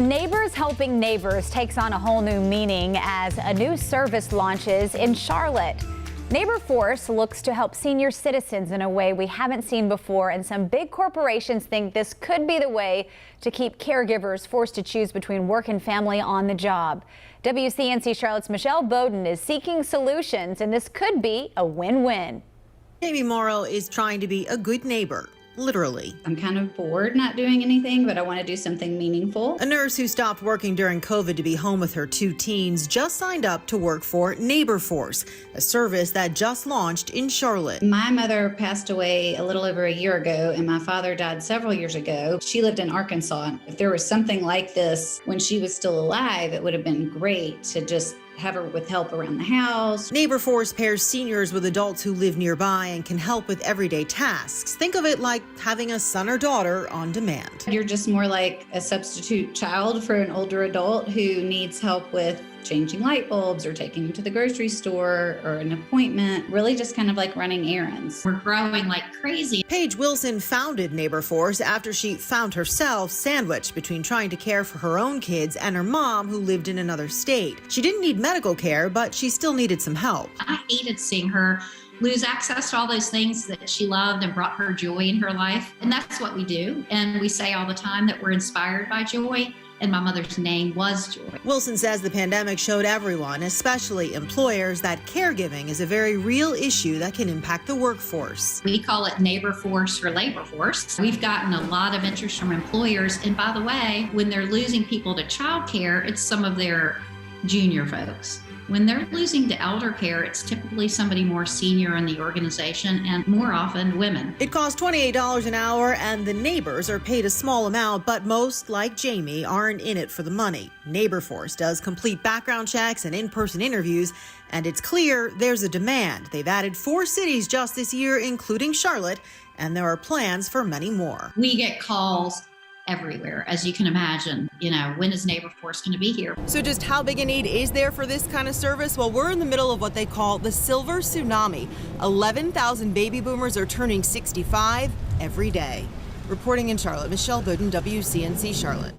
Neighbors Helping Neighbors takes on a whole new meaning as a new service launches in Charlotte. NaborForce looks to help senior citizens in a way we haven't seen before, and some big corporations think this could be the way to keep caregivers forced to choose between work and family on the job. WCNC Charlotte's Michelle Bowden is seeking solutions, and this could be a win-win. Jamie Morrow is trying to be a good neighbor. Literally. I'm kind of bored not doing anything, but I want to do something meaningful. A nurse who stopped working during COVID to be home with her two teens just signed up to work for NaborForce, a service that just launched in Charlotte. My mother passed away a little over a year ago, and my father died several years ago. She lived in Arkansas. If there was something like this when she was still alive, it would have been great to just have her with help around the house. NaborForce pairs seniors with adults who live nearby and can help with everyday tasks. Think of it like having a son or daughter on demand. You're just more like a substitute child for an older adult who needs help with changing light bulbs or taking them to the grocery store or an appointment, really just kind of like running errands. We're growing like crazy. Paige Wilson founded NaborForce after she found herself sandwiched between trying to care for her own kids and her mom who lived in another state. She didn't need medical care, but she still needed some help. I hated seeing her lose access to all those things that she loved and brought her joy in her life. And that's what we do. And we say all the time that we're inspired by joy. And my mother's name was Joy. Wilson says the pandemic showed everyone, especially employers, that caregiving is a very real issue that can impact the workforce. We call it NaborForce or Labor Force. We've gotten a lot of interest from employers. And by the way, when they're losing people to childcare, it's some of their junior folks. When they're losing to elder care, it's typically somebody more senior in the organization and more often women. It costs $28 an hour and the neighbors are paid a small amount, but most, like Jamie, aren't in it for the money. NaborForce does complete background checks and in-person interviews, and it's clear there's a demand. They've added 4 cities just this year, including Charlotte, and there are plans for many more. We get calls everywhere, as you can imagine. When is NaborForce going to be here? So just how big a need is there for this kind of service? Well, we're in the middle of what they call the silver tsunami. 11,000 baby boomers are turning 65 every day. Reporting in Charlotte, Michelle Bowden, WCNC Charlotte.